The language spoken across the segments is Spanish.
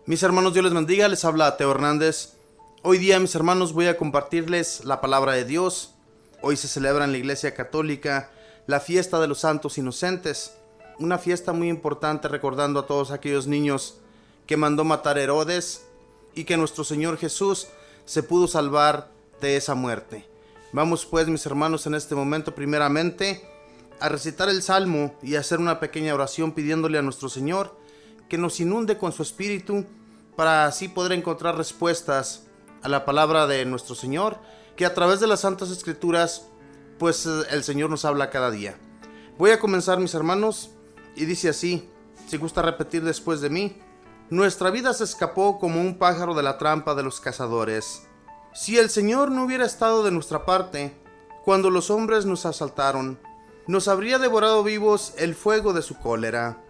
Mis hermanos, Dios les bendiga, les habla Teo Hernández. Hoy día, mis hermanos, voy a compartirles la palabra de Dios. Hoy se celebra en la Iglesia Católica la fiesta de los santos inocentes, una fiesta muy importante recordando a todos aquellos niños que mandó matar Herodes y que nuestro Señor Jesús se pudo salvar de esa muerte. Vamos pues, mis hermanos, en este momento primeramente a recitar el Salmo y a hacer una pequeña oración pidiéndole a nuestro Señor que nos inunde con su Espíritu para así poder encontrar respuestas a la palabra de nuestro Señor, que a través de las Santas Escrituras pues el Señor nos habla cada día. Voy a comenzar, mis hermanos, y dice así, si gusta repetir después de mí: nuestra vida se escapó como un pájaro de la trampa de los cazadores. Si el Señor no hubiera estado de nuestra parte cuando los hombres nos asaltaron, nos habría devorado vivos el fuego de su cólera.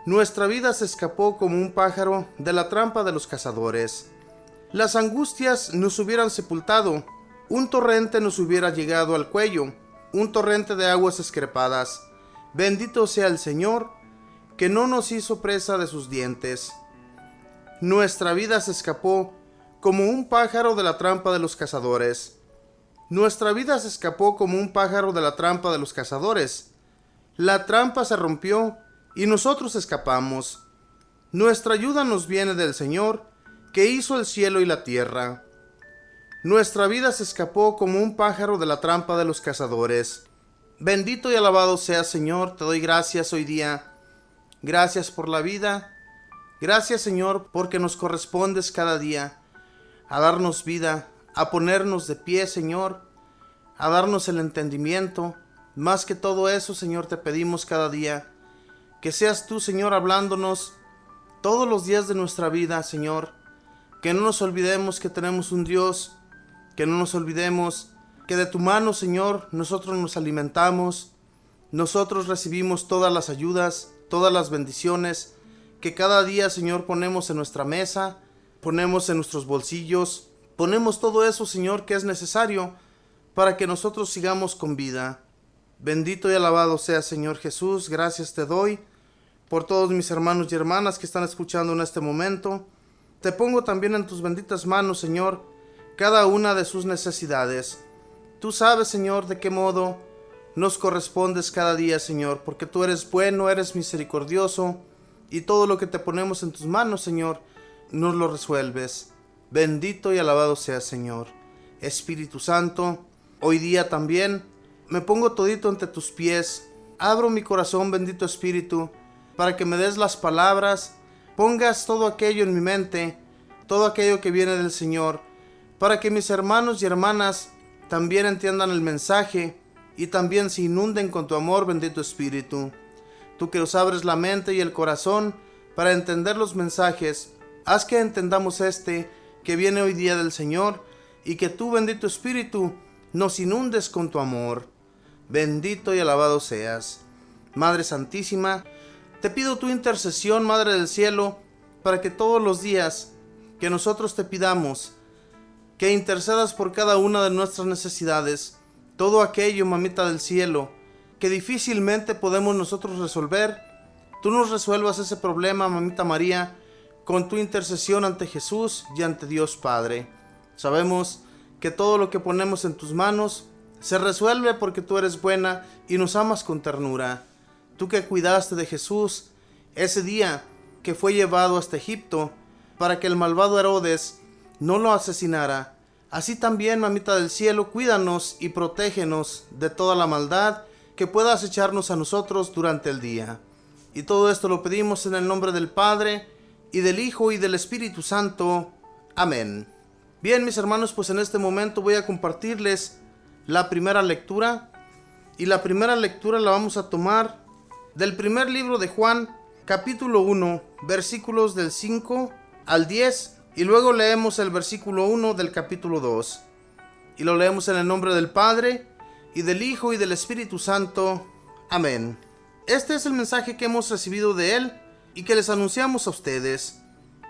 Nuestra vida se escapó como un pájaro de la trampa de los cazadores. Las angustias nos hubieran sepultado, un torrente nos hubiera llegado al cuello, un torrente de aguas excrepadas. Bendito sea el Señor, que no nos hizo presa de sus dientes. Nuestra vida se escapó como un pájaro de la trampa de los cazadores. Nuestra vida se escapó como un pájaro de la trampa de los cazadores. La trampa se rompió y nosotros escapamos. Nuestra ayuda nos viene del Señor, que hizo el cielo y la tierra. Nuestra vida se escapó como un pájaro de la trampa de los cazadores. Bendito y alabado seas, Señor, te doy gracias hoy día. Gracias por la vida. Gracias, Señor, porque nos correspondes cada día a darnos vida, a ponernos de pie, Señor, a darnos el entendimiento. Más que todo eso, Señor, te pedimos cada día que seas tú, Señor, hablándonos todos los días de nuestra vida, Señor. Que no nos olvidemos que tenemos un Dios, que no nos olvidemos que de tu mano, Señor, nosotros nos alimentamos, nosotros recibimos todas las ayudas, todas las bendiciones que cada día, Señor, ponemos en nuestra mesa, ponemos en nuestros bolsillos, ponemos todo eso, Señor, que es necesario para que nosotros sigamos con vida. Bendito y alabado sea, Señor Jesús. Gracias te doy por todos mis hermanos y hermanas que están escuchando en este momento. Te pongo también en tus benditas manos, Señor, cada una de sus necesidades. Tú sabes, Señor, de qué modo nos correspondes cada día, Señor, porque tú eres bueno, eres misericordioso, y todo lo que te ponemos en tus manos, Señor, nos lo resuelves. Bendito y alabado seas, Señor. Espíritu Santo, hoy día también me pongo todito ante tus pies. Abro mi corazón, bendito Espíritu, para que me des las palabras, pongas todo aquello en mi mente, todo aquello que viene del Señor, para que mis hermanos y hermanas también entiendan el mensaje y también se inunden con tu amor, bendito Espíritu. Tú que nos abres la mente y el corazón para entender los mensajes, haz que entendamos que viene hoy día del Señor, y que tú, bendito Espíritu, nos inundes con tu amor. Bendito y alabado seas. Madre Santísima, te pido tu intercesión, Madre del Cielo, para que todos los días que nosotros te pidamos, que intercedas por cada una de nuestras necesidades, todo aquello, Mamita del Cielo, que difícilmente podemos nosotros resolver, tú nos resuelvas ese problema, Mamita María, con tu intercesión ante Jesús y ante Dios Padre. Sabemos que todo lo que ponemos en tus manos se resuelve porque tú eres buena y nos amas con ternura. Tú que cuidaste de Jesús ese día que fue llevado hasta Egipto para que el malvado Herodes no lo asesinara, así también, Mamita del Cielo, cuídanos y protégenos de toda la maldad que pueda acecharnos a nosotros durante el día. Y todo esto lo pedimos en el nombre del Padre, y del Hijo, y del Espíritu Santo. Amén. Bien, mis hermanos, pues en este momento voy a compartirles la primera lectura. Y la primera lectura la vamos a tomar del primer libro de Juan, capítulo 1, versículos del 5 al 10. Y luego leemos el versículo 1 del capítulo 2. Y lo leemos en el nombre del Padre, y del Hijo, y del Espíritu Santo. Amén. Este es el mensaje que hemos recibido de Él y que les anunciamos a ustedes: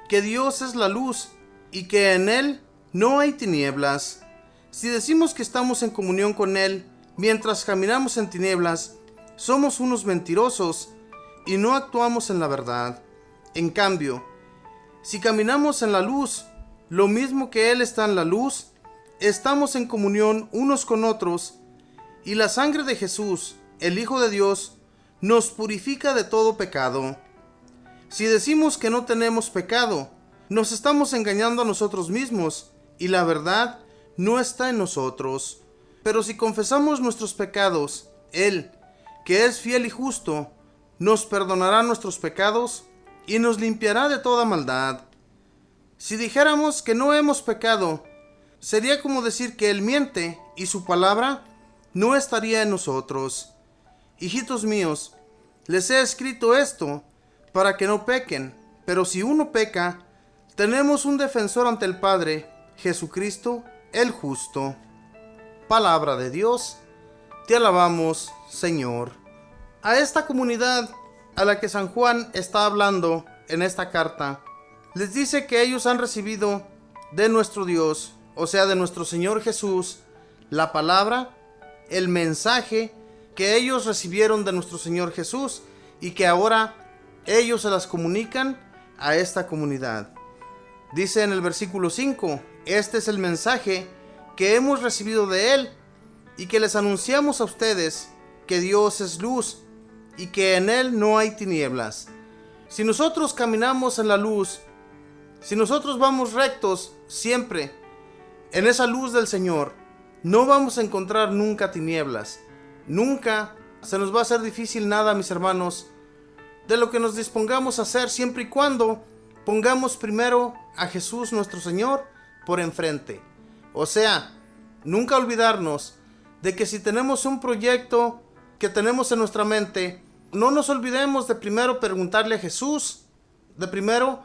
que Dios es la luz y que en Él no hay tinieblas. Si decimos que estamos en comunión con Él mientras caminamos en tinieblas, somos unos mentirosos y no actuamos en la verdad. En cambio, Si caminamos en la luz, lo mismo que Él está en la luz, estamos en comunión unos con otros, y la sangre de Jesús, el Hijo de Dios, nos purifica de todo pecado. Si decimos que no tenemos pecado, nos estamos engañando a nosotros mismos, y la verdad no está en nosotros. Pero si confesamos nuestros pecados, Él, que es fiel y justo, nos perdonará nuestros pecados y nos limpiará de toda maldad. Si dijéramos que no hemos pecado, sería como decir que Él miente y su palabra no estaría en nosotros. Hijitos míos, les he escrito esto para que no pequen, pero si uno peca, tenemos un defensor ante el Padre, Jesucristo, el justo. Palabra de Dios, te alabamos, Señor. A esta comunidad a la que San Juan está hablando en esta carta, les dice que ellos han recibido de nuestro Dios, o sea, de nuestro Señor Jesús, la palabra, el mensaje que ellos recibieron de nuestro Señor Jesús y que ahora ellos se las comunican a esta comunidad. Dice en el versículo 5, este es el mensaje que hemos recibido de Él y que les anunciamos a ustedes, que Dios es luz y que en Él no hay tinieblas. Si nosotros caminamos en la luz, si nosotros vamos rectos siempre en esa luz del Señor, no vamos a encontrar nunca tinieblas. Nunca se nos va a hacer difícil nada, mis hermanos, de lo que nos dispongamos a hacer, siempre y cuando pongamos primero a Jesús nuestro Señor por enfrente. O sea, nunca olvidarnos de que si tenemos un proyecto que tenemos en nuestra mente, no nos olvidemos de primero preguntarle a Jesús, de primero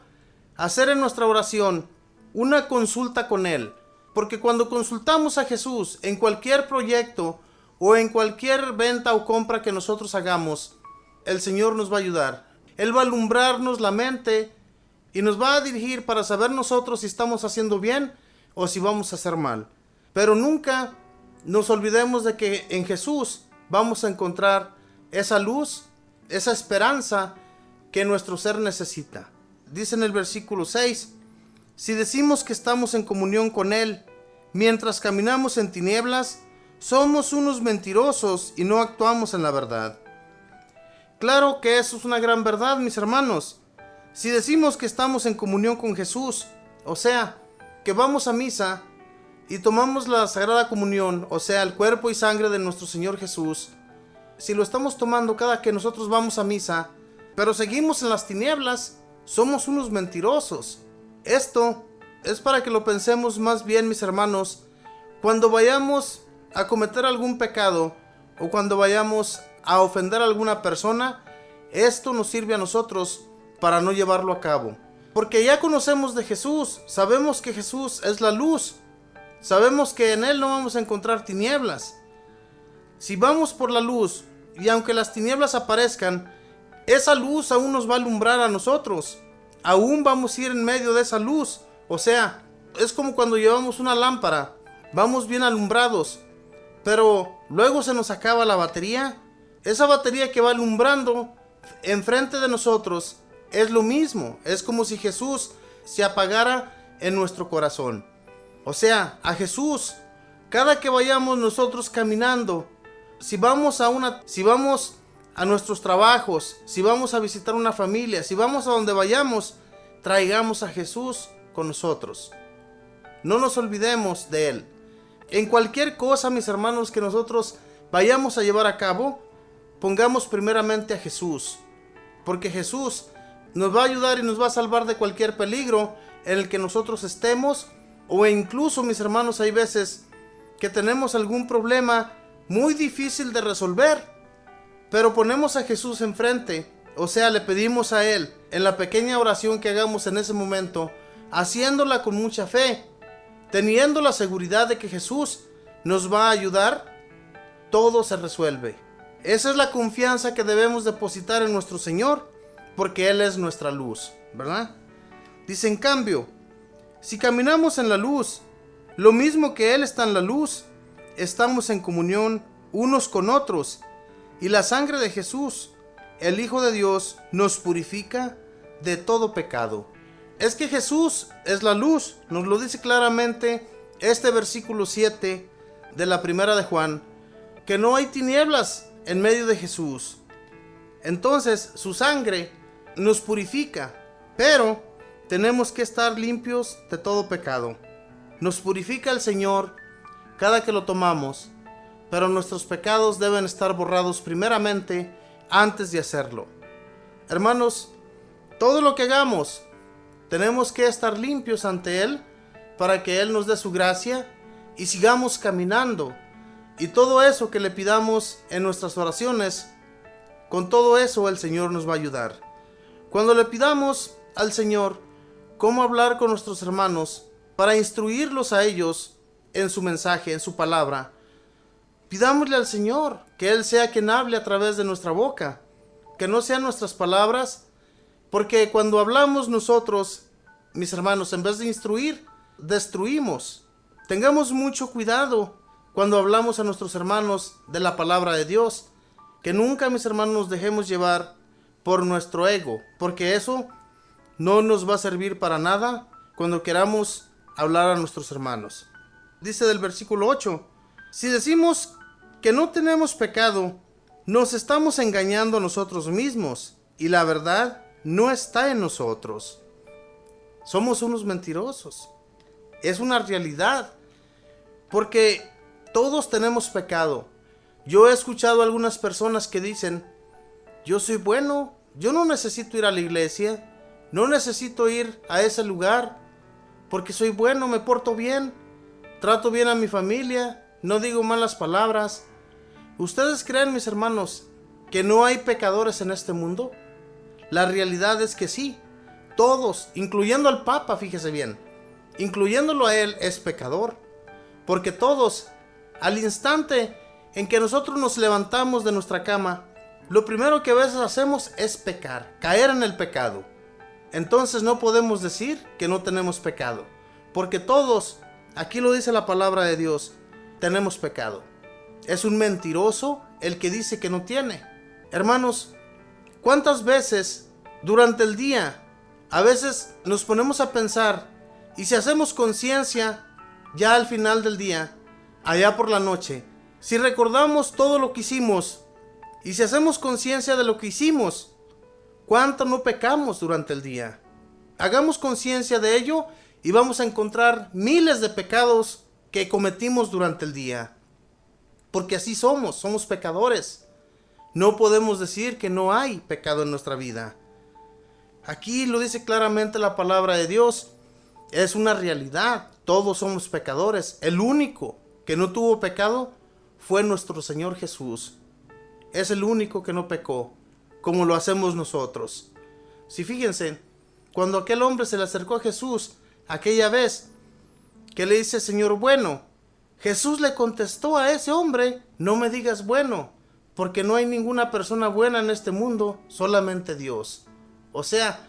hacer en nuestra oración una consulta con Él. Porque cuando consultamos a Jesús en cualquier proyecto o en cualquier venta o compra que nosotros hagamos, el Señor nos va a ayudar. Él va a alumbrarnos la mente y nos va a dirigir para saber nosotros si estamos haciendo bien o si vamos a hacer mal. Pero nunca nos olvidemos de que en Jesús vamos a encontrar esa luz, esa esperanza que nuestro ser necesita. Dice en el versículo 6, si decimos que estamos en comunión con Él, mientras caminamos en tinieblas, somos unos mentirosos y no actuamos en la verdad. Claro que eso es una gran verdad, mis hermanos. Si decimos que estamos en comunión con Jesús, o sea, que vamos a misa y tomamos la Sagrada Comunión, o sea, el cuerpo y sangre de nuestro Señor Jesús, si lo estamos tomando cada que nosotros vamos a misa, pero seguimos en las tinieblas, somos unos mentirosos. Esto es para que lo pensemos más bien, mis hermanos, cuando vayamos a cometer algún pecado o cuando vayamos a ofender a alguna persona, esto nos sirve a nosotros para no llevarlo a cabo. Porque ya conocemos de Jesús, sabemos que Jesús es la luz, sabemos que en Él no vamos a encontrar tinieblas. Si vamos por la luz y aunque las tinieblas aparezcan, esa luz aún nos va a alumbrar a nosotros. Aún vamos a ir en medio de esa luz. O sea, es como cuando llevamos una lámpara, vamos bien alumbrados, pero luego se nos acaba la batería. Esa batería que va alumbrando enfrente de nosotros es lo mismo, es como si Jesús se apagara en nuestro corazón. O sea, a Jesús, cada que vayamos nosotros caminando, si vamos a nuestros trabajos, si vamos a visitar una familia, si vamos a donde vayamos, traigamos a Jesús con nosotros. No nos olvidemos de Él. En cualquier cosa, mis hermanos, que nosotros vayamos a llevar a cabo, pongamos primeramente a Jesús, porque Jesús nos va a ayudar y nos va a salvar de cualquier peligro en el que nosotros estemos, o incluso, mis hermanos, hay veces que tenemos algún problema muy difícil de resolver, pero ponemos a Jesús enfrente, o sea, le pedimos a Él en la pequeña oración que hagamos en ese momento, haciéndola con mucha fe, teniendo la seguridad de que Jesús nos va a ayudar, todo se resuelve. Esa es la confianza que debemos depositar en nuestro Señor, porque Él es nuestra luz, ¿verdad? Dice, en cambio, si caminamos en la luz, lo mismo que Él está en la luz, estamos en comunión unos con otros, y la sangre de Jesús, el Hijo de Dios, nos purifica de todo pecado. Es que Jesús es la luz. Nos lo dice claramente este versículo 7 de la primera de Juan, que no hay tinieblas en medio de Jesús. Entonces su sangre nos purifica, pero tenemos que estar limpios de todo pecado. Nos purifica el Señor cada que lo tomamos, pero nuestros pecados deben estar borrados primeramente antes de hacerlo. Hermanos, todo lo que hagamos, tenemos que estar limpios ante Él para que Él nos dé su gracia y sigamos caminando. Y todo eso que le pidamos en nuestras oraciones, con todo eso el Señor nos va a ayudar. Cuando le pidamos al Señor cómo hablar con nuestros hermanos para instruirlos a ellos en su mensaje, en su palabra, pidámosle al Señor que Él sea quien hable a través de nuestra boca, que no sean nuestras palabras, porque cuando hablamos nosotros, mis hermanos, en vez de instruir, destruimos. Tengamos mucho cuidado cuando hablamos a nuestros hermanos de la palabra de Dios, que nunca, mis hermanos, nos dejemos llevar por nuestro ego, porque eso no nos va a servir para nada cuando queramos hablar a nuestros hermanos. Dice del versículo 8, si decimos que no tenemos pecado, nos estamos engañando a nosotros mismos y la verdad no está en nosotros. Somos unos mentirosos. Es una realidad, porque todos tenemos pecado. Yo he escuchado a algunas personas que dicen, yo soy bueno, yo no necesito ir a la iglesia, no necesito ir a ese lugar, porque soy bueno, me porto bien, trato bien a mi familia, no digo malas palabras. ¿Ustedes creen, mis hermanos, que no hay pecadores en este mundo? La realidad es que sí, todos, incluyendo al Papa, fíjese bien, incluyéndolo a él, es pecador, porque todos, al instante en que nosotros nos levantamos de nuestra cama, lo primero que a veces hacemos es pecar, caer en el pecado. Entonces no podemos decir que no tenemos pecado, porque todos, aquí lo dice la palabra de Dios, tenemos pecado. Es un mentiroso el que dice que no tiene. Hermanos, ¿cuántas veces durante el día, a veces nos ponemos a pensar, y si hacemos conciencia ya al final del día, allá por la noche, si recordamos todo lo que hicimos, y si hacemos conciencia de lo que hicimos, ¿cuánto no pecamos durante el día? Hagamos conciencia de ello y vamos a encontrar miles de pecados que cometimos durante el día. Porque así somos pecadores. No podemos decir que no hay pecado en nuestra vida. Aquí lo dice claramente la palabra de Dios. Es una realidad. Todos somos pecadores. El único que no tuvo pecado fue nuestro Señor Jesús. Es el único que no pecó, como lo hacemos nosotros. Si fíjense, cuando aquel hombre se le acercó a Jesús, aquella vez que le dice, Señor bueno, Jesús le contestó a ese hombre, no me digas bueno, porque no hay ninguna persona buena en este mundo, solamente Dios. O sea,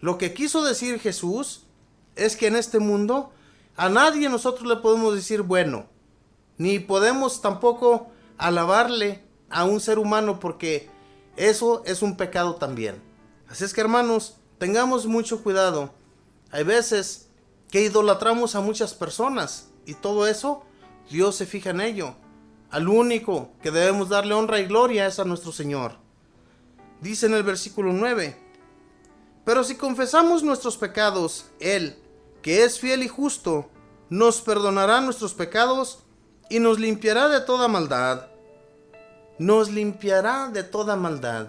lo que quiso decir Jesús es que en este mundo a nadie nosotros le podemos decir bueno, ni podemos tampoco alabarle a un ser humano, porque eso es un pecado también. Así es que, hermanos, tengamos mucho cuidado. Hay veces que idolatramos a muchas personas y todo eso, Dios se fija en ello. Al único que debemos darle honra y gloria es a nuestro Señor. Dice en el versículo 9, pero si confesamos nuestros pecados, Él, que es fiel y justo, nos perdonará nuestros pecados y nos limpiará de toda maldad. Nos limpiará de toda maldad.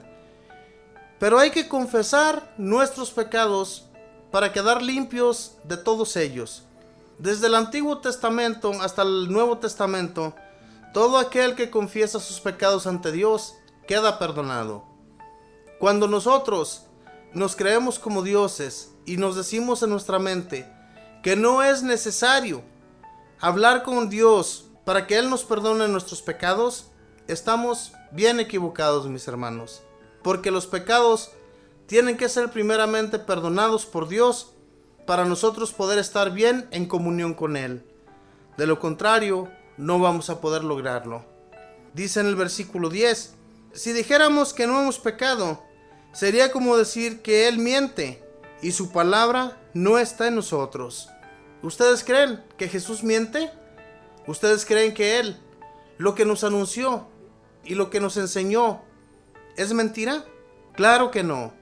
Pero hay que confesar nuestros pecados para quedar limpios de todos ellos. Desde el Antiguo Testamento hasta el Nuevo Testamento, todo aquel que confiesa sus pecados ante Dios queda perdonado. Cuando nosotros nos creemos como dioses y nos decimos en nuestra mente que no es necesario hablar con Dios para que Él nos perdone nuestros pecados, estamos bien equivocados, mis hermanos, porque los pecados tienen que ser primeramente perdonados por Dios para nosotros poder estar bien en comunión con Él. De lo contrario, no vamos a poder lograrlo. Dice en el versículo 10, si dijéramos que no hemos pecado, sería como decir que Él miente y su palabra no está en nosotros. ¿Ustedes creen que Jesús miente? ¿Ustedes creen que Él, lo que nos anunció y lo que nos enseñó, es mentira? Claro que no.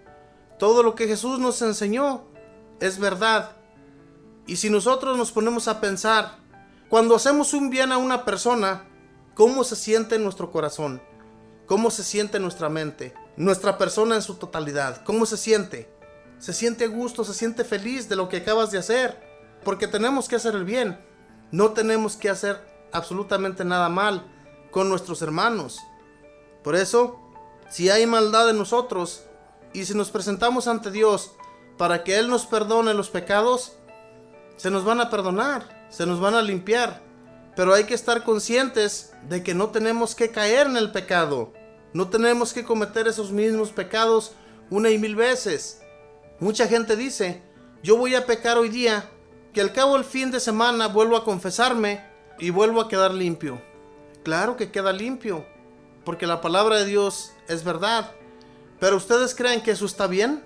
Todo lo que Jesús nos enseñó es verdad. Y si nosotros nos ponemos a pensar, cuando hacemos un bien a una persona, ¿cómo se siente en nuestro corazón? ¿Cómo se siente en nuestra mente? Nuestra persona en su totalidad, ¿cómo se siente? Se siente a gusto, se siente feliz de lo que acabas de hacer, porque tenemos que hacer el bien. No tenemos que hacer absolutamente nada mal con nuestros hermanos. Por eso, si hay maldad en nosotros y si nos presentamos ante Dios para que Él nos perdone los pecados, se nos van a perdonar, se nos van a limpiar. Pero hay que estar conscientes de que no tenemos que caer en el pecado. No tenemos que cometer esos mismos pecados una y mil veces. Mucha gente dice, yo voy a pecar hoy día, que al cabo del fin de semana vuelvo a confesarme y vuelvo a quedar limpio. Claro que queda limpio, porque la palabra de Dios es verdad. ¿Pero ustedes creen que eso está bien?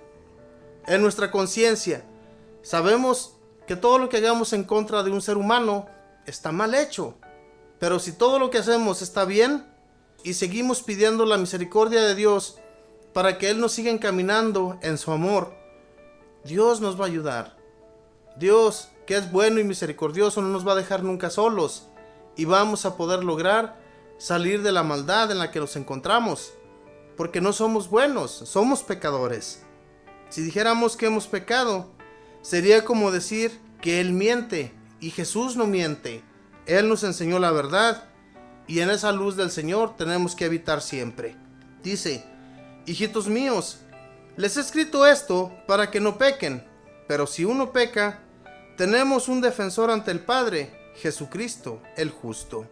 En nuestra conciencia sabemos que todo lo que hagamos en contra de un ser humano está mal hecho. Pero si todo lo que hacemos está bien y seguimos pidiendo la misericordia de Dios para que Él nos siga encaminando en su amor, Dios nos va a ayudar. Dios, que es bueno y misericordioso, no nos va a dejar nunca solos y vamos a poder lograr salir de la maldad en la que nos encontramos, porque no somos buenos, somos pecadores. Si dijéramos que hemos pecado, sería como decir que Él miente, y Jesús no miente. Él nos enseñó la verdad, y en esa luz del Señor tenemos que habitar siempre. Dice, hijitos míos, les he escrito esto para que no pequen, pero si uno peca, tenemos un defensor ante el Padre, Jesucristo, el justo.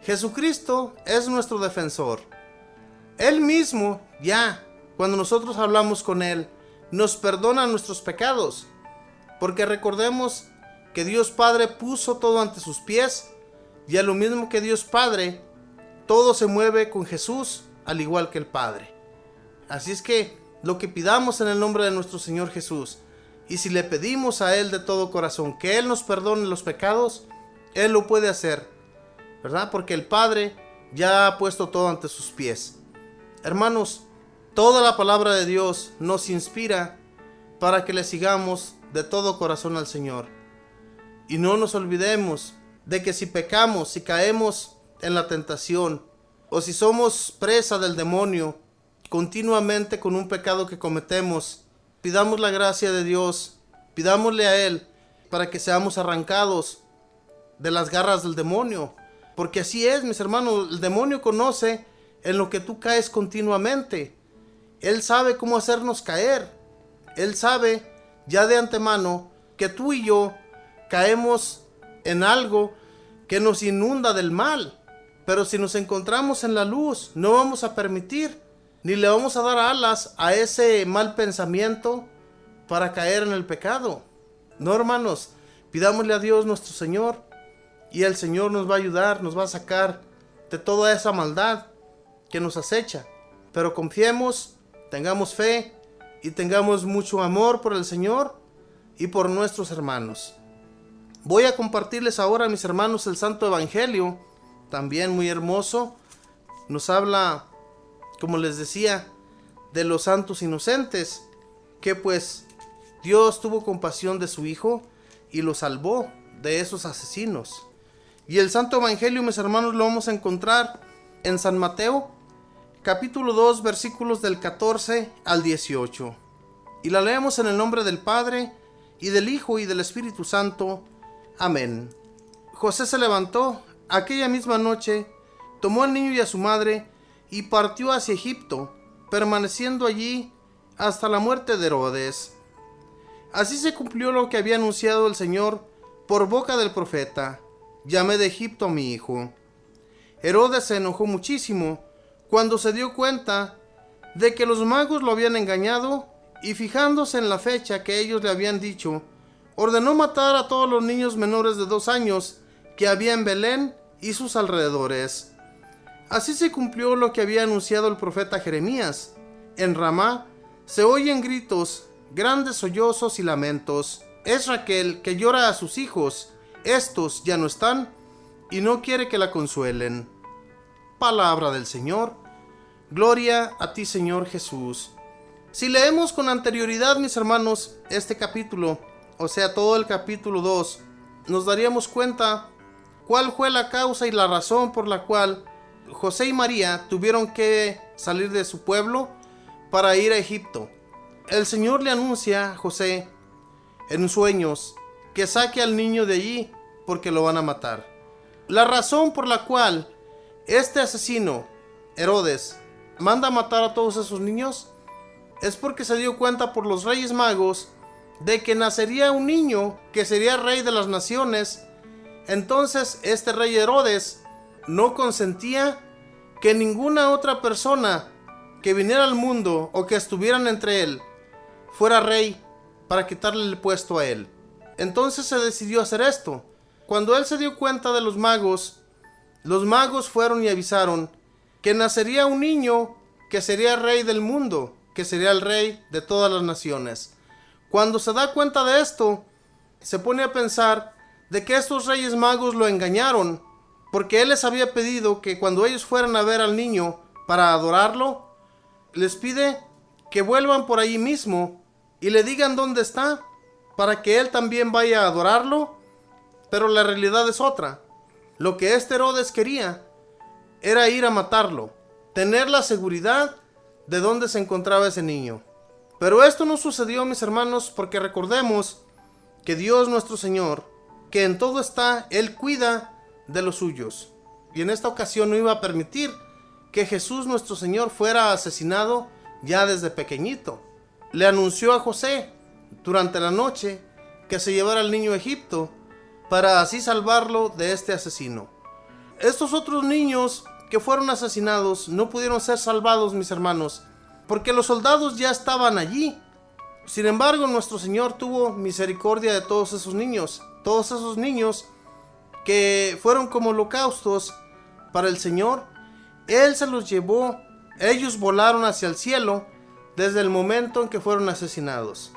Jesucristo es nuestro defensor. Él mismo, ya, cuando nosotros hablamos con Él, nos perdona nuestros pecados, porque recordemos que Dios Padre puso todo ante sus pies, y a lo mismo que Dios Padre, todo se mueve con Jesús, al igual que el Padre. Así es que lo que pidamos en el nombre de nuestro Señor Jesús, y si le pedimos a Él de todo corazón que Él nos perdone los pecados, Él lo puede hacer, ¿verdad? Porque el Padre ya ha puesto todo ante sus pies. Hermanos, toda la palabra de Dios nos inspira para que le sigamos de todo corazón al Señor. Y no nos olvidemos de que si pecamos, si caemos en la tentación, o si somos presa del demonio continuamente con un pecado que cometemos, pidamos la gracia de Dios, pidámosle a Él para que seamos arrancados de las garras del demonio. Porque así es, mis hermanos, el demonio conoce en lo que tú caes continuamente. Él sabe cómo hacernos caer. Él sabe ya de antemano que tú y yo caemos en algo que nos inunda del mal. Pero si nos encontramos en la luz, no vamos a permitir, ni le vamos a dar alas a ese mal pensamiento para caer en el pecado. No, hermanos, pidámosle a Dios nuestro Señor, y el Señor nos va a ayudar, nos va a sacar de toda esa maldad que nos acecha. Pero confiemos, tengamos fe y tengamos mucho amor por el Señor y por nuestros hermanos. Voy a compartirles ahora, mis hermanos, el Santo Evangelio, también muy hermoso. Nos habla, como les decía, de los santos inocentes, que pues Dios tuvo compasión de su Hijo y lo salvó de esos asesinos. Y el Santo Evangelio, mis hermanos, lo vamos a encontrar en San Mateo, capítulo 2, versículos del 14 al 18. Y la leemos en el nombre del Padre, y del Hijo, y del Espíritu Santo. Amén. José se levantó aquella misma noche, tomó al niño y a su madre, y partió hacia Egipto, permaneciendo allí hasta la muerte de Herodes. Así se cumplió lo que había anunciado el Señor por boca del profeta: llamé de Egipto a mi hijo. Herodes se enojó muchísimo cuando se dio cuenta de que los magos lo habían engañado, y fijándose en la fecha que ellos le habían dicho, ordenó matar a todos los niños menores de 2 años que había en Belén y sus alrededores. Así se cumplió lo que había anunciado el profeta Jeremías: en Ramá se oyen gritos grandes sollozos y lamentos. Es Raquel que llora a sus hijos. Estos ya no están y no quiere que la consuelen. Palabra del Señor. Gloria a ti, Señor Jesús. Si leemos con anterioridad, mis hermanos, este capítulo, o sea, todo el capítulo 2, nos daríamos cuenta cuál fue la causa y la razón por la cual José y María tuvieron que salir de su pueblo para ir a Egipto. El Señor le anuncia a José en sueños que saque al niño de allí porque lo van a matar. La razón por la cual este asesino, Herodes, manda a matar a todos esos niños es porque se dio cuenta por los Reyes Magos de que nacería un niño que sería rey de las naciones. Entonces este rey Herodes no consentía que ninguna otra persona que viniera al mundo o que estuvieran entre él fuera rey para quitarle el puesto a él. Entonces se decidió hacer esto. Cuando él se dio cuenta de los magos fueron y avisaron que nacería un niño que sería rey del mundo, que sería el rey de todas las naciones. Cuando se da cuenta de esto, se pone a pensar de que estos Reyes Magos lo engañaron, porque él les había pedido que cuando ellos fueran a ver al niño para adorarlo, les pide que vuelvan por allí mismo y le digan dónde está, para que él también vaya a adorarlo. Pero la realidad es otra. Lo que este Herodes quería era ir a matarlo, tener la seguridad de dónde se encontraba ese niño. Pero esto no sucedió, mis hermanos, porque recordemos que Dios nuestro Señor, que en todo está, Él cuida de los suyos. Y en esta ocasión no iba a permitir que Jesús nuestro Señor fuera asesinado ya desde pequeñito. Le anunció a José durante la noche que se llevara al niño a Egipto para así salvarlo de este asesino. Estos otros niños que fueron asesinados no pudieron ser salvados, mis hermanos, porque los soldados ya estaban allí. Sin embargo, nuestro Señor tuvo misericordia de todos esos niños que fueron como holocaustos para el Señor. Él se los llevó. Ellos volaron hacia el cielo desde el momento en que fueron asesinados.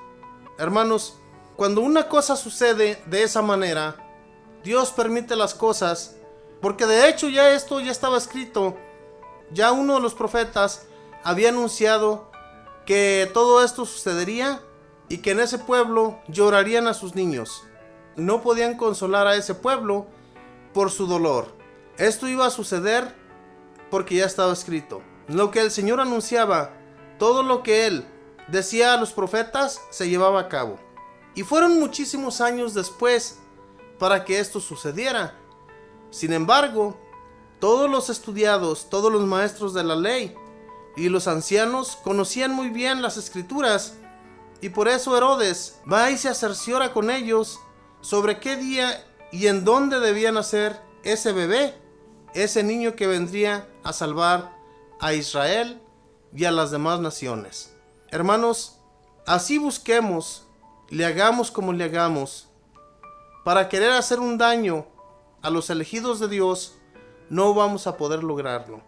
Hermanos, cuando una cosa sucede de esa manera, Dios permite las cosas, porque de hecho ya esto ya estaba escrito. Ya uno de los profetas había anunciado que todo esto sucedería y que en ese pueblo llorarían a sus niños. No podían consolar a ese pueblo por su dolor. Esto iba a suceder porque ya estaba escrito. Lo que el Señor anunciaba, todo lo que Él decía a los profetas, se llevaba a cabo. Y fueron muchísimos años después para que esto sucediera. Sin embargo, todos los estudiados, todos los maestros de la ley y los ancianos conocían muy bien las escrituras, y por eso Herodes va y se cerciora con ellos sobre qué día y en dónde debía nacer ese bebé, ese niño que vendría a salvar a Israel y a las demás naciones. Hermanos, así busquemos, le hagamos como le hagamos, para querer hacer un daño a los elegidos de Dios, no vamos a poder lograrlo,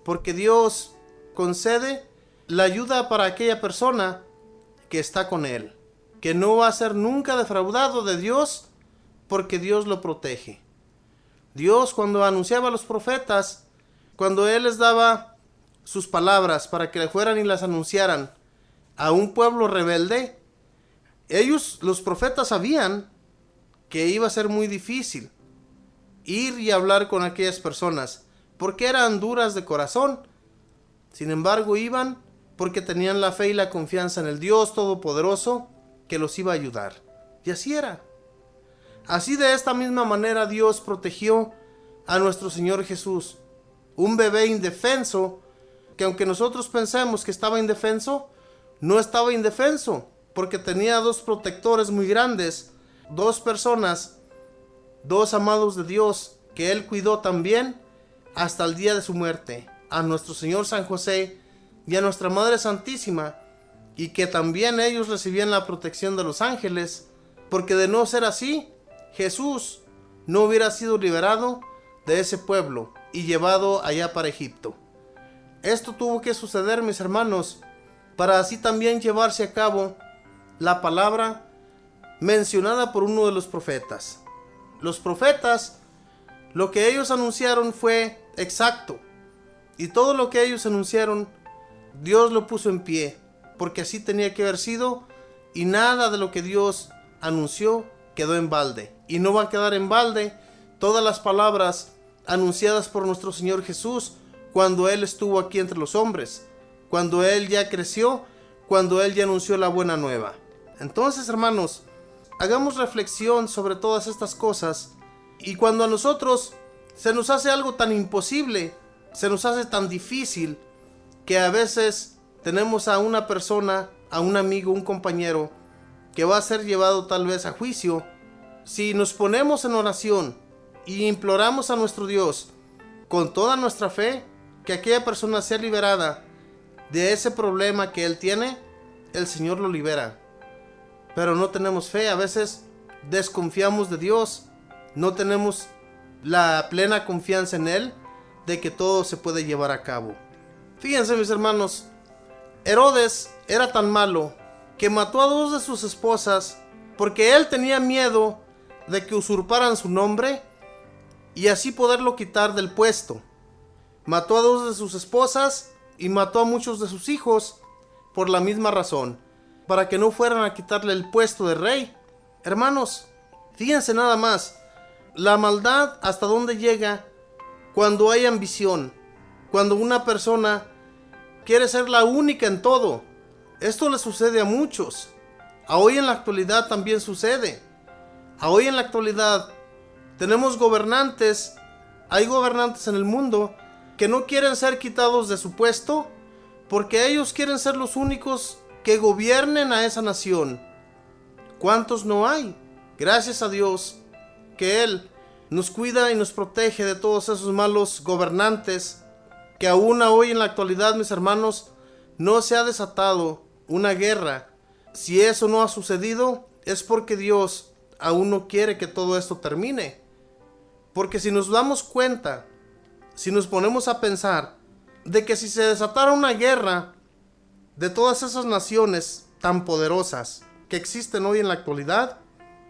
porque Dios concede la ayuda para aquella persona que está con Él, que no va a ser nunca defraudado de Dios, porque Dios lo protege. Dios, cuando anunciaba a los profetas, cuando Él les daba sus palabras para que le fueran y las anunciaran a un pueblo rebelde, ellos, los profetas, sabían que iba a ser muy difícil ir y hablar con aquellas personas, porque eran duras de corazón. Sin embargo, iban porque tenían la fe y la confianza en el Dios Todopoderoso que los iba a ayudar. Y así era. Así, de esta misma manera, Dios protegió a nuestro Señor Jesús, un bebé indefenso, que aunque nosotros pensemos que estaba indefenso, no estaba indefenso, porque tenía dos protectores muy grandes, dos personas, dos amados de Dios, que Él cuidó también hasta el día de su muerte, a nuestro Señor San José y a nuestra Madre Santísima, y que también ellos recibían la protección de los ángeles, porque de no ser así, Jesús no hubiera sido liberado de ese pueblo y llevado allá para Egipto. Esto tuvo que suceder, mis hermanos, para así también llevarse a cabo la palabra mencionada por uno de los profetas. Los profetas, lo que ellos anunciaron fue exacto. Y todo lo que ellos anunciaron, Dios lo puso en pie, porque así tenía que haber sido, y nada de lo que Dios anunció quedó en balde. Y no va a quedar en balde todas las palabras anunciadas por nuestro Señor Jesús cuando Él estuvo aquí entre los hombres, cuando Él ya creció, cuando Él ya anunció la buena nueva. Entonces, hermanos, hagamos reflexión sobre todas estas cosas, y cuando a nosotros se nos hace algo tan imposible, se nos hace tan difícil, que a veces tenemos a una persona, a un amigo, un compañero, que va a ser llevado tal vez a juicio, si nos ponemos en oración y imploramos a nuestro Dios con toda nuestra fe, que aquella persona sea liberada de ese problema que él tiene, el Señor lo libera. Pero no tenemos fe, a veces desconfiamos de Dios, no tenemos la plena confianza en Él de que todo se puede llevar a cabo. Fíjense, mis hermanos, Herodes era tan malo que mató a 2 de sus esposas porque él tenía miedo de que usurparan su nombre y así poderlo quitar del puesto. Mató a 2 de sus esposas y mató a muchos de sus hijos por la misma razón, para que no fueran a quitarle el puesto de rey. Hermanos, fíjense nada más, la maldad hasta dónde llega cuando hay ambición, cuando una persona quiere ser la única en todo. Esto le sucede a muchos. A hoy en la actualidad también sucede. A hoy en la actualidad tenemos gobernantes, hay gobernantes en el mundo que no quieren ser quitados de su puesto porque ellos quieren ser los únicos que gobiernen a esa nación. ¿Cuántos no hay? Gracias a Dios que Él nos cuida y nos protege de todos esos malos gobernantes, que aún hoy en la actualidad, mis hermanos, no se ha desatado una guerra. Si eso no ha sucedido, es porque Dios aún no quiere que todo esto termine. Porque si nos damos cuenta, si nos ponemos a pensar de que si se desatara una guerra de todas esas naciones tan poderosas que existen hoy en la actualidad,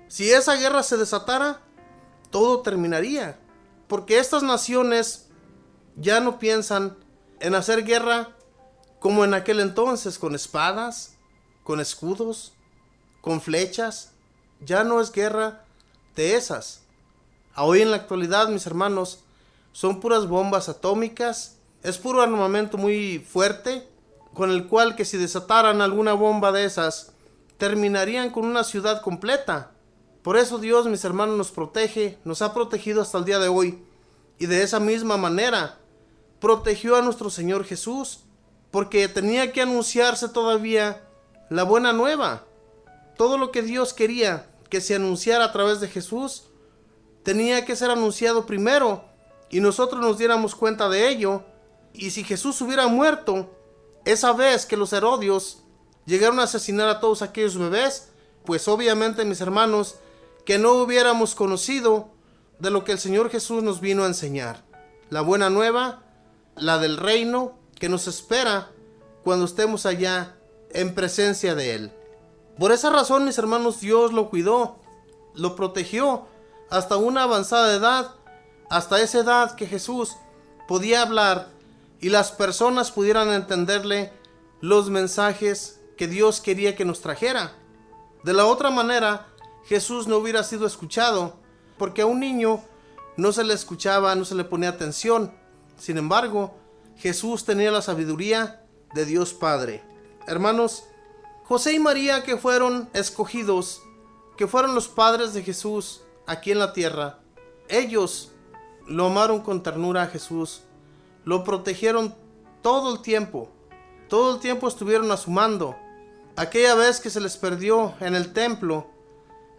si esa guerra se desatara, todo terminaría. Porque estas naciones ya no piensan en hacer guerra como en aquel entonces, con espadas, con escudos, con flechas. Ya no es guerra de esas. Hoy en la actualidad, mis hermanos, son puras bombas atómicas, es puro armamento muy fuerte, con el cual que si desataran alguna bomba de esas, terminarían con una ciudad completa. Por eso Dios, mis hermanos, nos protege, nos ha protegido hasta el día de hoy. Y de esa misma manera, protegió a nuestro Señor Jesús, porque tenía que anunciarse todavía la buena nueva. Todo lo que Dios quería que se anunciara a través de Jesús, tenía que ser anunciado primero, y nosotros nos diéramos cuenta de ello. Y si Jesús hubiera muerto esa vez que los Herodios llegaron a asesinar a todos aquellos bebés, pues obviamente, mis hermanos, que no hubiéramos conocido de lo que el Señor Jesús nos vino a enseñar. La buena nueva, la del reino que nos espera cuando estemos allá en presencia de Él. Por esa razón, mis hermanos, Dios lo cuidó, lo protegió hasta una avanzada edad, hasta esa edad que Jesús podía hablar y las personas pudieran entenderle los mensajes que Dios quería que nos trajera. De la otra manera, Jesús no hubiera sido escuchado, porque a un niño no se le escuchaba, no se le ponía atención. Sin embargo, Jesús tenía la sabiduría de Dios Padre. Hermanos, José y María, que fueron escogidos, que fueron los padres de Jesús aquí en la tierra, ellos lo amaron con ternura a Jesús, lo protegieron todo el tiempo estuvieron a su mando. Aquella vez que se les perdió en el templo,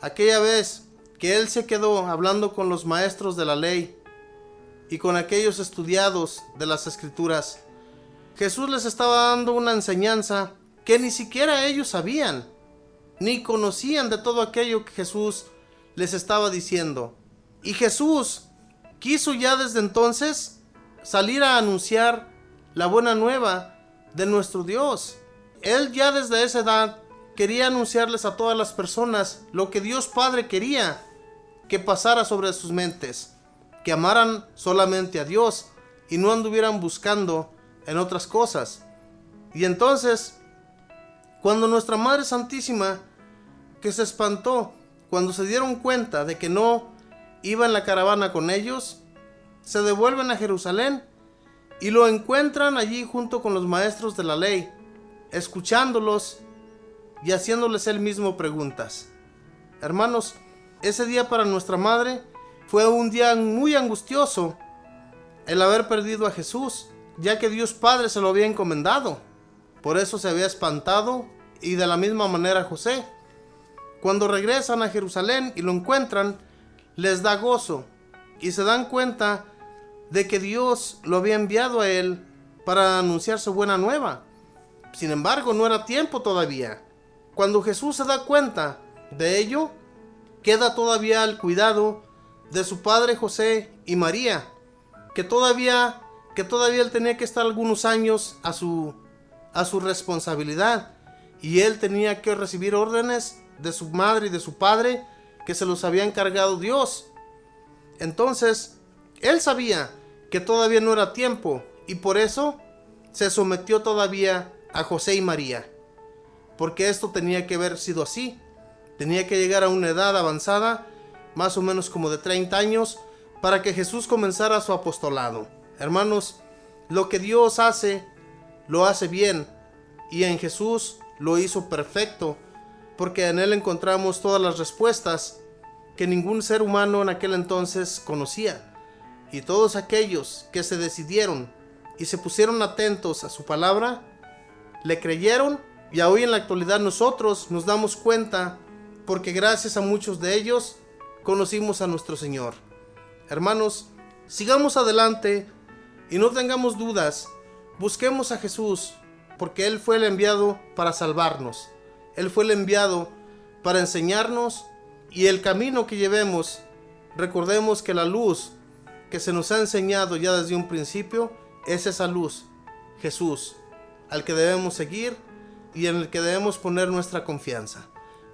aquella vez que Él se quedó hablando con los maestros de la ley y con aquellos estudiados de las Escrituras, Jesús les estaba dando una enseñanza que ni siquiera ellos sabían, ni conocían de todo aquello que Jesús les estaba diciendo. Y Jesús quiso ya desde entonces salir a anunciar la buena nueva de nuestro Dios. Él ya desde esa edad quería anunciarles a todas las personas lo que Dios Padre quería que pasara sobre sus mentes, que amaran solamente a Dios y no anduvieran buscando en otras cosas. Y entonces, cuando nuestra Madre Santísima, que se espantó cuando se dieron cuenta de que no iba en la caravana con ellos, se devuelven a Jerusalén y lo encuentran allí junto con los maestros de la ley, escuchándolos y haciéndoles él mismo preguntas. Hermanos, ese día para nuestra madre fue un día muy angustioso el haber perdido a Jesús, ya que Dios Padre se lo había encomendado. Por eso se había espantado, y de la misma manera José. Cuando regresan a Jerusalén y lo encuentran, les da gozo y se dan cuenta de que Dios lo había enviado a él para anunciar su buena nueva. Sin embargo, no era tiempo todavía. Cuando Jesús se da cuenta de ello, queda todavía al cuidado de su padre José y María, que todavía él tenía que estar algunos años a su responsabilidad, y él tenía que recibir órdenes de su madre y de su padre que se los había encargado Dios. Entonces, él sabía que todavía no era tiempo, y por eso se sometió todavía a José y María, porque esto tenía que haber sido así. Tenía que llegar a una edad avanzada, más o menos como de 30 años, para que Jesús comenzara su apostolado. Hermanos, lo que Dios hace, lo hace bien, y en Jesús lo hizo perfecto, porque en él encontramos todas las respuestas que ningún ser humano en aquel entonces conocía. Y todos aquellos que se decidieron y se pusieron atentos a su palabra, le creyeron, y hoy en la actualidad nosotros nos damos cuenta, porque gracias a muchos de ellos conocimos a nuestro Señor. Hermanos, sigamos adelante y no tengamos dudas. Busquemos a Jesús, porque Él fue el enviado para salvarnos. Él fue el enviado para enseñarnos, y el camino que llevemos, recordemos que la luz que se nos ha enseñado ya desde un principio es esa luz, Jesús, al que debemos seguir y en el que debemos poner nuestra confianza.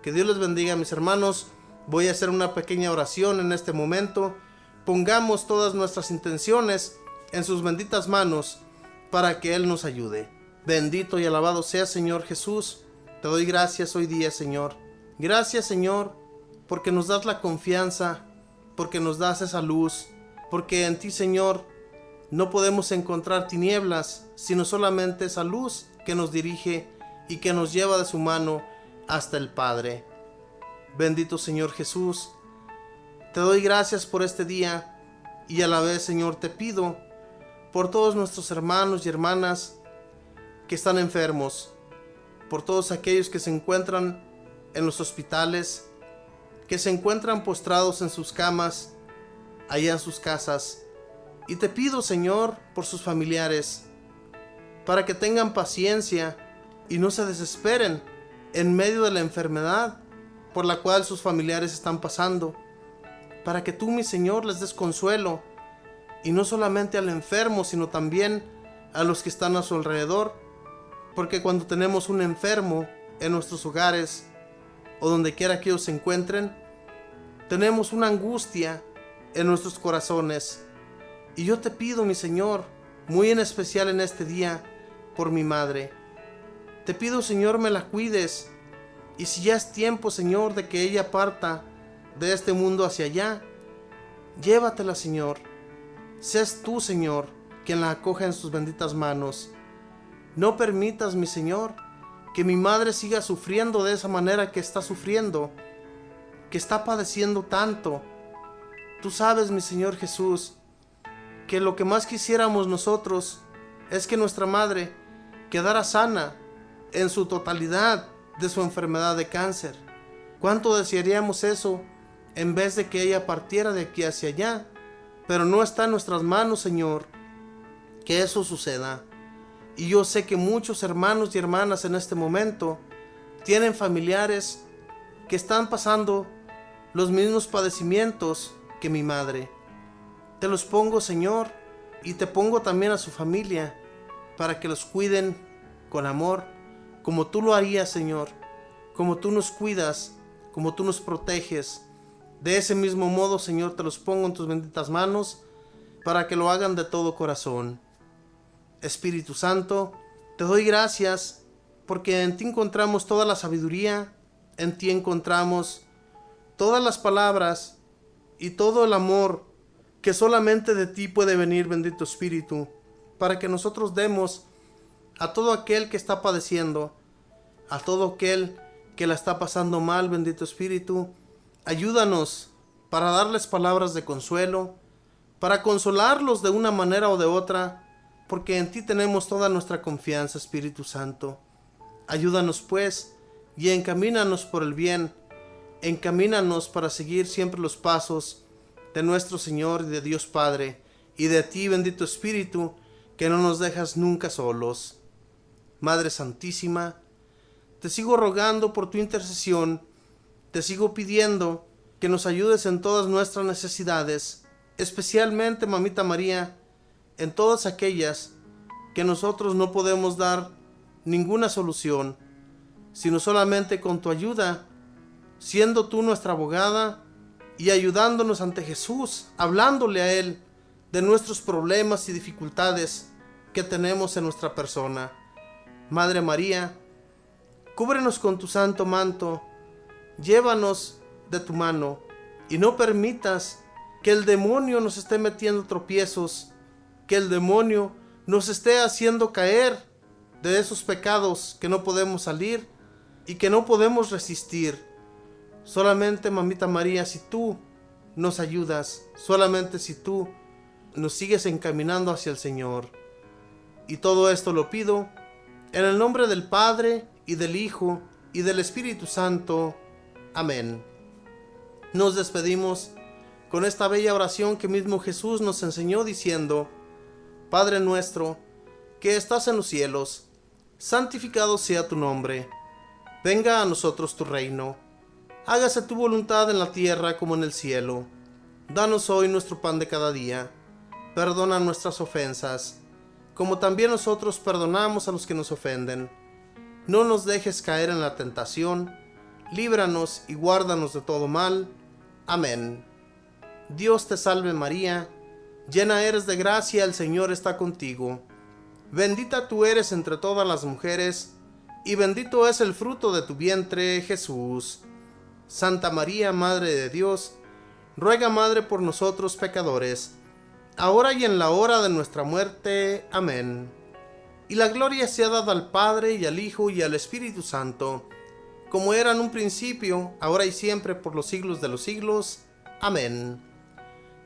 Que Dios les bendiga, mis hermanos. Voy a hacer una pequeña oración en este momento. Pongamos todas nuestras intenciones en sus benditas manos para que Él nos ayude. Bendito y alabado sea, Señor Jesús. Te doy gracias hoy día, Señor. Gracias, Señor, porque nos das la confianza, porque nos das esa luz, porque en ti, Señor, no podemos encontrar tinieblas, sino solamente esa luz que nos dirige y que nos lleva de su mano hasta el Padre. Bendito Señor Jesús, te doy gracias por este día, y a la vez, Señor, te pido por todos nuestros hermanos y hermanas que están enfermos, por todos aquellos que se encuentran en los hospitales, que se encuentran postrados en sus camas, allá en sus casas. Y te pido, Señor, por sus familiares, para que tengan paciencia y no se desesperen en medio de la enfermedad por la cual sus familiares están pasando, para que tú, mi Señor, les des consuelo, y no solamente al enfermo, sino también a los que están a su alrededor, porque cuando tenemos un enfermo en nuestros hogares o donde quiera que ellos se encuentren, tenemos una angustia en nuestros corazones. Y yo te pido, mi Señor, muy en especial en este día, por mi madre. Te pido, Señor, me la cuides, y si ya es tiempo, Señor, de que ella parta de este mundo hacia allá, llévatela, Señor. Seas tú, Señor, quien la acoja en sus benditas manos. No permitas, mi Señor, que mi madre siga sufriendo de esa manera que está sufriendo, que está padeciendo tanto. Tú sabes, mi Señor Jesús, que lo que más quisiéramos nosotros es que nuestra madre quedara sana en su totalidad de su enfermedad de cáncer. ¿Cuánto desearíamos eso en vez de que ella partiera de aquí hacia allá? Pero no está en nuestras manos, Señor, que eso suceda. Y yo sé que muchos hermanos y hermanas en este momento tienen familiares que están pasando los mismos padecimientos que mi madre. Te los pongo, Señor, y te pongo también a su familia, para que los cuiden con amor, como tú lo harías, Señor, como tú nos cuidas, como tú nos proteges. De ese mismo modo, Señor, te los pongo en tus benditas manos para que lo hagan de todo corazón. Espíritu Santo, te doy gracias porque en ti encontramos toda la sabiduría, en ti encontramos todas las palabras y todo el amor que solamente de ti puede venir, bendito Espíritu, para que nosotros demos a todo aquel que está padeciendo, a todo aquel que la está pasando mal, bendito Espíritu. Ayúdanos para darles palabras de consuelo, para consolarlos de una manera o de otra, porque en ti tenemos toda nuestra confianza, Espíritu Santo. Ayúdanos pues y encamínanos por el bien, encamínanos para seguir siempre los pasos de nuestro Señor y de Dios Padre, y de ti, bendito Espíritu, que no nos dejas nunca solos. Madre Santísima, te sigo rogando por tu intercesión, te sigo pidiendo que nos ayudes en todas nuestras necesidades, especialmente, Mamita María, en todas aquellas que nosotros no podemos dar ninguna solución, sino solamente con tu ayuda, siendo tú nuestra abogada y ayudándonos ante Jesús, hablándole a Él de nuestros problemas y dificultades que tenemos en nuestra persona. Madre María, cúbrenos con tu santo manto, llévanos de tu mano y no permitas que el demonio nos esté metiendo tropiezos, que el demonio nos esté haciendo caer de esos pecados que no podemos salir y que no podemos resistir. Solamente, Mamita María, si tú nos ayudas, solamente si tú nos sigues encaminando hacia el Señor. Y todo esto lo pido en el nombre del Padre, y del Hijo, y del Espíritu Santo. Amén. Nos despedimos con esta bella oración que mismo Jesús nos enseñó diciendo: Padre nuestro, que estás en los cielos, santificado sea tu nombre. Venga a nosotros tu reino. Hágase tu voluntad en la tierra como en el cielo. Danos hoy nuestro pan de cada día. Perdona nuestras ofensas, como también nosotros perdonamos a los que nos ofenden. No nos dejes caer en la tentación. Líbranos y guárdanos de todo mal. Amén. Dios te salve María, llena eres de gracia, el Señor está contigo. Bendita tú eres entre todas las mujeres, y bendito es el fruto de tu vientre, Jesús. Santa María, Madre de Dios, ruega, Madre, por nosotros pecadores, ahora y en la hora de nuestra muerte. Amén. Y la gloria sea dada al Padre, y al Hijo, y al Espíritu Santo, como era en un principio, ahora y siempre, por los siglos de los siglos. Amén.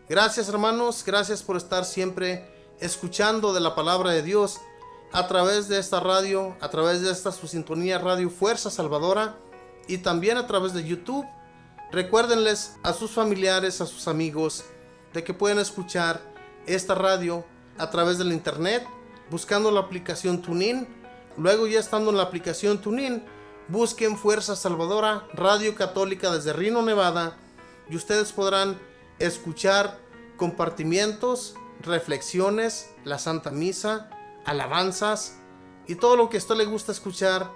Gracias, hermanos, gracias por estar siempre escuchando de la palabra de Dios a través de esta radio, a través de esta su sintonía Radio Fuerza Salvadora, y también a través de YouTube. Recuérdenles a sus familiares, a sus amigos, de que pueden escuchar esta radio a través del internet, buscando la aplicación TuneIn. Luego, ya estando en la aplicación TuneIn, busquen Fuerza Salvadora, Radio Católica desde Reno, Nevada, y ustedes podrán escuchar compartimientos, reflexiones, la Santa Misa, alabanzas y todo lo que a usted le gusta escuchar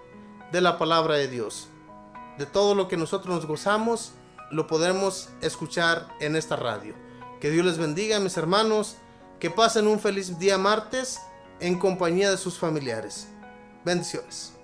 de la palabra de Dios. De todo lo que nosotros nos gozamos, lo podemos escuchar en esta radio. Que Dios les bendiga, mis hermanos, que pasen un feliz día martes en compañía de sus familiares. Bendiciones.